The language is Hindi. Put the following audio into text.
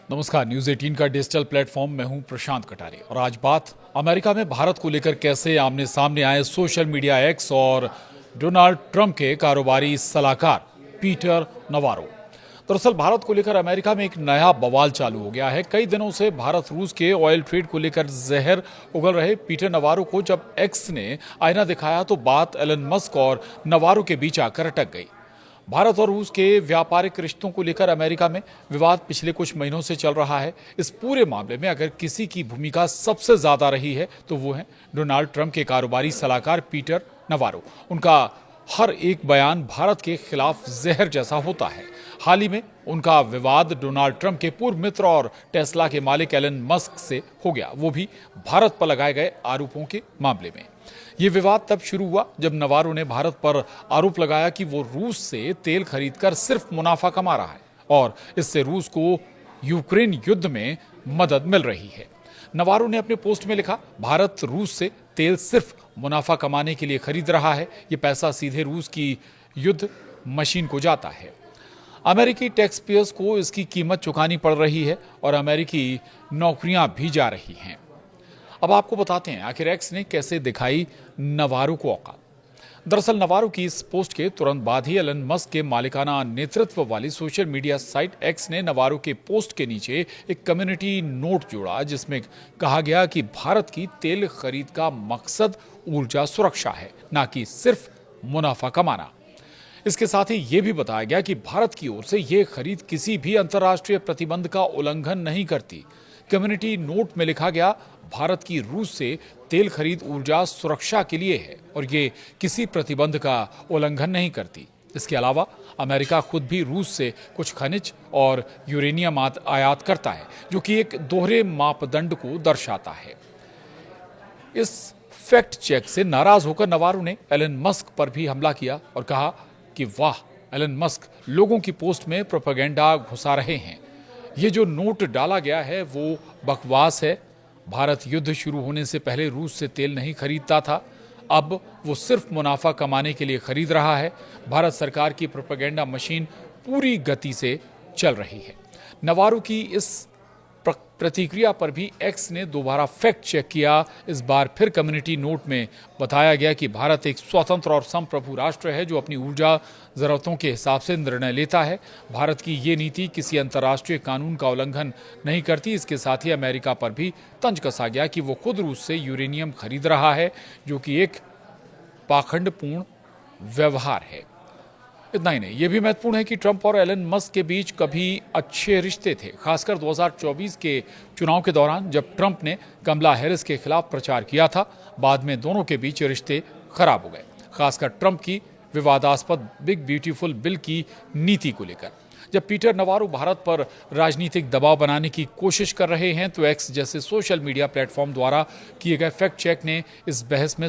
नमस्कार, न्यूज 18 का डिजिटल प्लेटफॉर्म में हूं प्रशांत कटारे और आज बात अमेरिका में भारत को लेकर कैसे आमने सामने आए सोशल मीडिया एक्स और डोनाल्ड ट्रंप के कारोबारी सलाहकार पीटर नवारो। दरअसल भारत को लेकर अमेरिका में एक नया बवाल चालू हो गया है। कई दिनों से भारत रूस के ऑयल ट्रेड को लेकर जहर उगल रहे पीटर नवारो को जब एक्स ने आईना दिखाया तो बात एलन मस्क और नवारो के बीच आकर अटक गई। भारत और रूस के व्यापारिक रिश्तों को लेकर अमेरिका में विवाद पिछले कुछ महीनों से चल रहा है। इस पूरे मामले में अगर किसी की भूमिका सबसे ज्यादा रही है तो वो है डोनाल्ड ट्रंप के कारोबारी सलाहकार पीटर नवारो। उनका हर एक बयान भारत के खिलाफ जहर जैसा होता है। हाल ही में उनका विवाद डोनाल्ड ट्रंप के पूर्व मित्र और टेस्ला के मालिक एलन मस्क से हो गया, वो भी भारत पर लगाए गए आरोपों के मामले में। ये विवाद तब शुरू हुआ जब नवारो ने भारत पर आरोप लगाया कि वो रूस से तेल खरीदकर सिर्फ मुनाफा कमा रहा है और इससे रूस को यूक्रेन युद्ध में मदद मिल रही है। नवारो ने अपने पोस्ट में लिखा, भारत रूस से तेल सिर्फ मुनाफा कमाने के लिए खरीद रहा है, ये पैसा सीधे रूस की युद्ध मशीन को जाता है। अमेरिकी टैक्स पेयर्स को इसकी कीमत चुकानी पड़ रही है और अमेरिकी नौकरियां भी जा रही हैं। अब आपको बताते हैं आखिर एक्स ने कैसे दिखाई नवारो को औकात। दरअसल नवारो की इस पोस्ट के तुरंत बाद ही एलन मस्क के मालिकाना नेतृत्व वाली सोशल मीडिया साइट एक्स ने नवारो के पोस्ट के नीचे एक कम्युनिटी नोट जोड़ा जिसमें कहा गया कि भारत की तेल खरीद का मकसद ऊर्जा सुरक्षा है, ना कि सिर्फ मुनाफा कमाना। इसके साथ ही यह भी बताया गया कि भारत की ओर से यह खरीद किसी भी अंतर्राष्ट्रीय प्रतिबंध का उल्लंघन नहीं करती। कम्युनिटी नोट में लिखा गया, भारत की रूस से तेल खरीद ऊर्जा सुरक्षा के लिए है और ये किसी प्रतिबंध का उल्लंघन नहीं करती। इसके अलावा अमेरिका खुद भी रूस से कुछ खनिज और यूरेनियम आयात करता है, जो कि एक दोहरे मापदंड को दर्शाता है। इस फैक्ट चेक से नाराज होकर नवारो ने एलन मस्क पर भी हमला किया और कहा कि वाह, एलन मस्क लोगों की पोस्ट में प्रोपेगेंडा घुसा रहे हैं। ये जो नोट डाला गया है वो बकवास है। भारत युद्ध शुरू होने से पहले रूस से तेल नहीं खरीदता था, अब वो सिर्फ मुनाफा कमाने के लिए खरीद रहा है। भारत सरकार की प्रोपेगेंडा मशीन पूरी गति से चल रही है। नवारो की इस प्रतिक्रिया पर भी एक्स ने दोबारा फैक्ट चेक किया। इस बार फिर कम्युनिटी नोट में बताया गया कि भारत एक स्वतंत्र और संप्रभु राष्ट्र है जो अपनी ऊर्जा जरूरतों के हिसाब से निर्णय लेता है। भारत की ये नीति किसी अंतर्राष्ट्रीय कानून का उल्लंघन नहीं करती। इसके साथ ही अमेरिका पर भी तंज कसा गया कि वो खुद रूस से यूरेनियम खरीद रहा है, जो कि एक पाखंडपूर्ण व्यवहार है। इतना ही नहीं, यह भी महत्वपूर्ण है कि ट्रंप और एलन मस्क के बीच कभी अच्छे रिश्ते थे, खासकर 2024 के चुनाव के दौरान जब ट्रंप ने कमला हैरिस के खिलाफ प्रचार किया था। बाद में दोनों के बीच रिश्ते खराब हो गए, खासकर ट्रंप की विवादास्पद बिग ब्यूटीफुल बिल की नीति को लेकर। जब पीटर नवारो भारत पर राजनीतिक दबाव बनाने की कोशिश कर रहे हैं तो एक्स जैसे सोशल मीडिया प्लेटफॉर्म द्वारा किए गए फैक्ट चेक ने इस बहस में